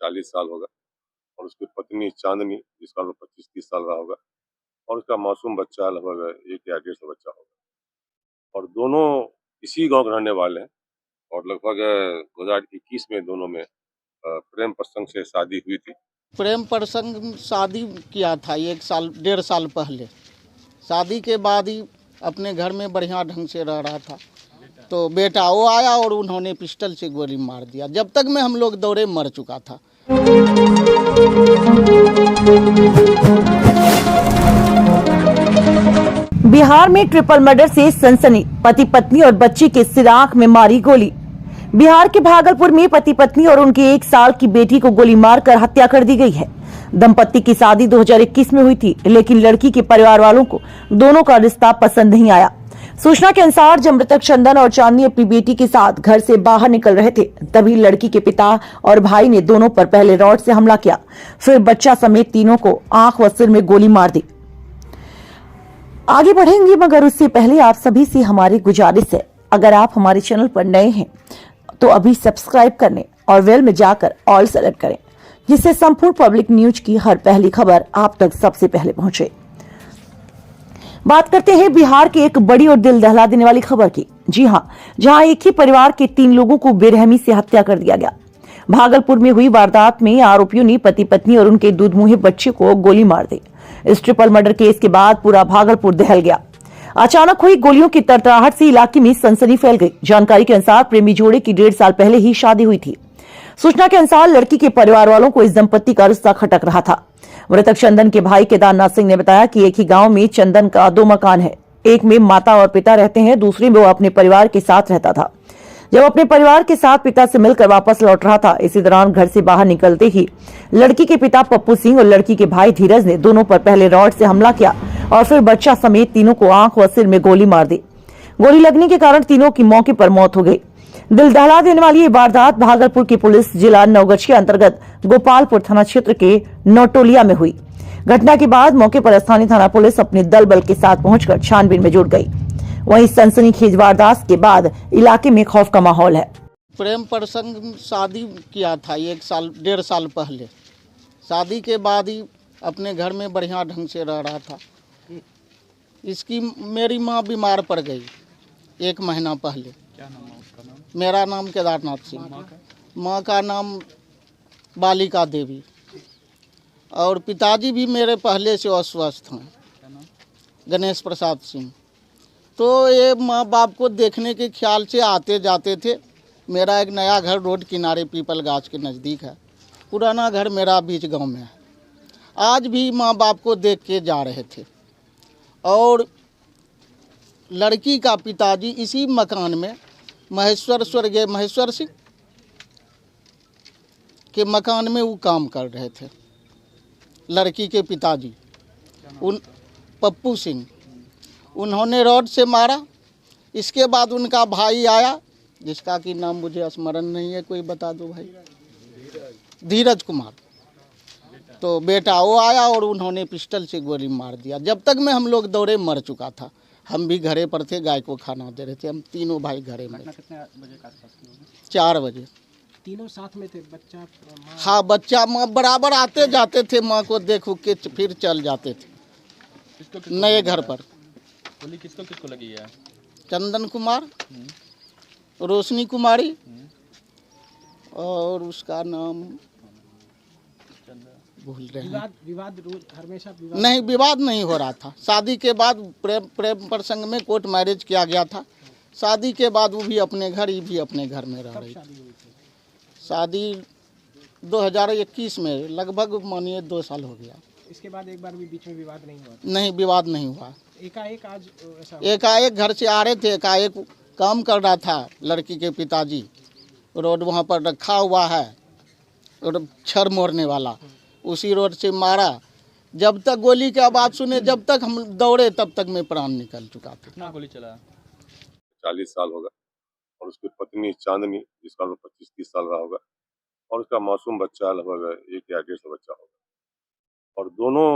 40 साल होगा और उसकी पत्नी चांदनी जिसका 25-30 साल रहा होगा और उसका मासूम बच्चा लगभग 1 या 1.5 बच्चा होगा और दोनों इसी गांव के रहने वाले हैं और लगभग 2021 में दोनों में प्रेम प्रसंग से शादी हुई थी। प्रेम प्रसंग शादी किया था 1 साल 1.5 साल पहले। शादी के बाद ही अपने घर में बढ़िया ढंग से रह रहा था तो बेटा वो आया और उन्होंने पिस्टल से गोली मार दिया। जब तक में हम लोग दौड़े मर चुका था। बिहार में ट्रिपल मर्डर से सनसनी, पति पत्नी और बच्ची के सिराख में मारी गोली। बिहार के भागलपुर में पति पत्नी और उनके 1 साल की बेटी को गोली मारकर हत्या कर दी गई है। दंपत्ति की शादी 2021 में हुई थी, लेकिन लड़की के परिवार वालों को दोनों का रिश्ता पसंद नहीं आया। सूचना के अनुसार जब मृतक चंदन और चांदनी अपनी बेटी के साथ घर से बाहर निकल रहे थे, तभी लड़की के पिता और भाई ने दोनों पर पहले रॉड से हमला किया, फिर बच्चा समेत तीनों को आंख व सिर में गोली मार दी। आगे बढ़ेंगे, मगर उससे पहले आप सभी से हमारी गुजारिश है, अगर आप हमारे चैनल पर नए हैं तो अभी सब्सक्राइब करने और बेल में जाकर ऑल सेलेक्ट करें, जिससे संपूर्ण पब्लिक न्यूज की हर पहली खबर आप तक सबसे पहले पहुंचे। बात करते हैं बिहार के एक बड़ी और दिल दहला देने वाली खबर की। जी हां, जहां एक ही परिवार के 3 लोगों को बेरहमी से हत्या कर दिया गया। भागलपुर में हुई वारदात में आरोपियों ने पति पत्नी और उनके दूधमुहे बच्चे को गोली मार दी। इस ट्रिपल मर्डर केस के बाद पूरा भागलपुर दहल गया। अचानक हुई गोलियों की तड़तड़ाहट से इलाके में सनसनी फैल गई। जानकारी के अनुसार प्रेमी जोड़े की 1.5 साल पहले ही शादी हुई थी। सूचना के अनुसार लड़की के परिवार वालों को इस दंपत्ति का रिश्ता खटक रहा था। मृतक चंदन के भाई केदारनाथ सिंह ने बताया कि एक ही गांव में चंदन का 2 मकान है। एक में माता और पिता रहते हैं, दूसरे में वो अपने परिवार के साथ रहता था। जब अपने परिवार के साथ पिता से मिलकर वापस लौट रहा था, इसी दौरान घर से बाहर निकलते ही लड़की के पिता पप्पू सिंह और लड़की के भाई धीरज ने दोनों पर पहले रॉड से हमला किया और फिर बच्चा समेत तीनों को आंख व सिर में गोली मार दी। गोली लगने के कारण तीनों की मौके पर मौत हो गई। दिल दहला देने वाली ये वारदात भागलपुर की पुलिस जिला नवगढ़ के अंतर्गत गोपालपुर थाना क्षेत्र के नौटोलिया में हुई। घटना के बाद मौके पर स्थानीय थाना पुलिस अपने दल बल के साथ पहुंचकर छानबीन में जुट गई। वहीं सनसनीखेज वारदात के बाद इलाके में खौफ का माहौल है। प्रेम प्रसंग शादी किया था 1 साल 1.5 साल पहले। शादी के बाद ही अपने घर में बढ़िया ढंग से रह रहा था। इसकी मेरी माँ बीमार पड़ गई 1 महीना पहले। क्या नाम है उसका? नाम? मेरा नाम केदारनाथ सिंह, माँ का नाम बालिका देवी, और पिताजी भी मेरे पहले से अस्वस्थ हैं, गणेश प्रसाद सिंह। तो ये माँ बाप को देखने के ख्याल से आते जाते थे। मेरा एक नया घर रोड किनारे पीपल गाछ के नज़दीक है। पुराना घर मेरा बीच गांव में है। आज भी माँ बाप को देख के जा रहे थे और लड़की का पिताजी इसी मकान में स्वर्गीय महेश्वर सिंह के मकान में वो काम कर रहे थे। लड़की के पिताजी पप्पू सिंह, उन्होंने रॉड से मारा। इसके बाद उनका भाई आया, जिसका कि नाम मुझे स्मरण नहीं है, कोई बता दो भाई। धीरज कुमार। तो बेटा वो आया और उन्होंने पिस्टल से गोली मार दिया। जब तक में हम लोग दौड़े मर चुका था। हम भी घरे पर थे, गाय को खाना दे रहे थे। हम तीनों भाई घरे में। कितने बजे का आसपास की होगी? 4 बजे। तीनों साथ में थे? बच्चा माँ? हाँ, बच्चा माँ बराबर आते जाते थे। माँ को देख के फिर चल जाते थे नए घर पर। गोली किसको किसको लगी है? चंदन कुमार, रोशनी कुमारी और उसका नाम भूल रहे हैं। विवाद रोज हमेशा विवाद? नहीं, विवाद नहीं हो रहा था। शादी के बाद प्रेम प्रसंग में कोर्ट मैरिज किया गया था। शादी के बाद वो भी अपने घर, ये भी अपने घर में रह रही थी। शादी 2021 में, लगभग मानिए 2 साल हो गया। इसके बाद एक बार भी बीच में विवाद नहीं हुआ? नहीं, विवाद नहीं हुआ। एकाएक आज ऐसा? एकाएक घर से आ रहे थे, एकाएक काम कर रहा था लड़की के पिताजी। रोड वहाँ पर रखा हुआ है, छर मोड़ने वाला, उसी रोड से मारा। जब तक गोली की आवाज़ सुने, जब तक हम दौड़े, तब तक में प्राण निकल चुका था। कितना गोली चला? 40 साल होगा और उसकी पत्नी चांदनी जिसका 25-30 साल रहा होगा और उसका मासूम बच्चा लगभग 1 या 1.5 बच्चा होगा और दोनों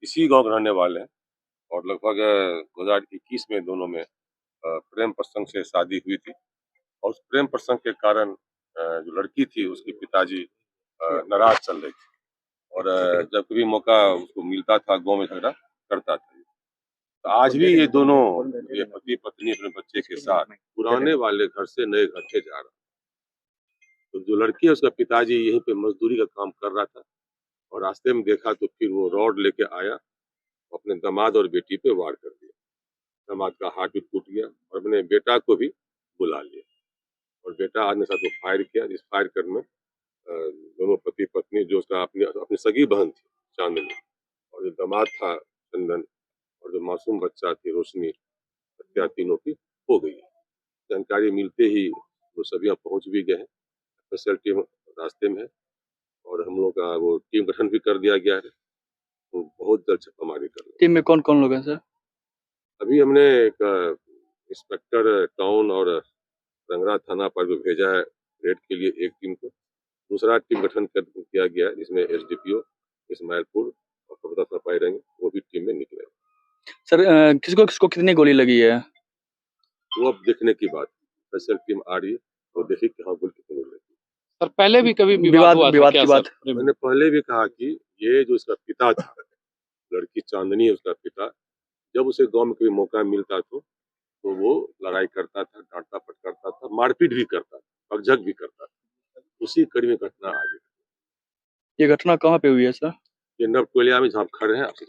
इसी गांव के रहने वाले हैं और लगभग 2021 में दोनों में प्रेम प्रसंग से शादी हुई थी और उस प्रेम प्रसंग के कारण जो लड़की थी उसके पिताजी नाराज चल रही थी और जब कभी मौका उसको मिलता था गांव में झगड़ा करता था। तो आज भी ये दोनों ये पति पत्नी अपने बच्चे के साथ पुराने वाले घर से नए घर पे जा रहा। तो जो लड़की है उसका पिताजी यहीं पे मजदूरी का काम कर रहा था और रास्ते में देखा तो फिर वो रॉड लेके आया, अपने दामाद और बेटी पे वार कर दिया। दामाद का हाथ भी टूट गया और अपने बेटा को भी बुला लिया और बेटा आदमी साथ वो फायर किया। जिस फायर करने में दोनों पति पत्नी, जो उसका अपनी सगी बहन थी चांदनी और जो दामाद था चंदन और जो मासूम बच्चा थी रोशनी, हत्या तीनों की हो गई है। जानकारी मिलते ही वो सभी यहाँ पहुंच भी गए हैं। स्पेशल टीम रास्ते में है और हम लोग का वो टीम गठन भी कर दिया गया है। तो बहुत जल्द छापामारी कर टीम में कौन कौन लोग हैं सर? अभी हमने एक इंस्पेक्टर टाउन और रंगरा थाना पर भी भेजा है रेड के लिए एक टीम को। दूसरा टीम गठन किया गया है जिसमें एसडीपीओ इस्माइलपुर और प्रभुता सपाई रहेंगे, वो भी टीम में निकले। सर किसको किसको कितनी गोली लगी है? वो अब देखने की बात, स्पेशल टीम आ रही है वो देखी कि हाँ गोली कितनी लगी। सर पहले भी कभी विवाद हुआ था विवाद क्या की बात? सर? मैंने पहले भी कहा कि ये जो इसका पिता था, लड़की चांदनी है उसका पिता, जब उसे गांव में कभी मौका मिलता तो वो लड़ाई करता था, डांटा फटकारता था, मारपीट भी करता था, अगजक भी करता था। उसी कड़ी में घटना आज है। ये घटना कहाँ पे हुई है सर? ये नवटोलिया में जहाँ आप खड़े हैं, आपसे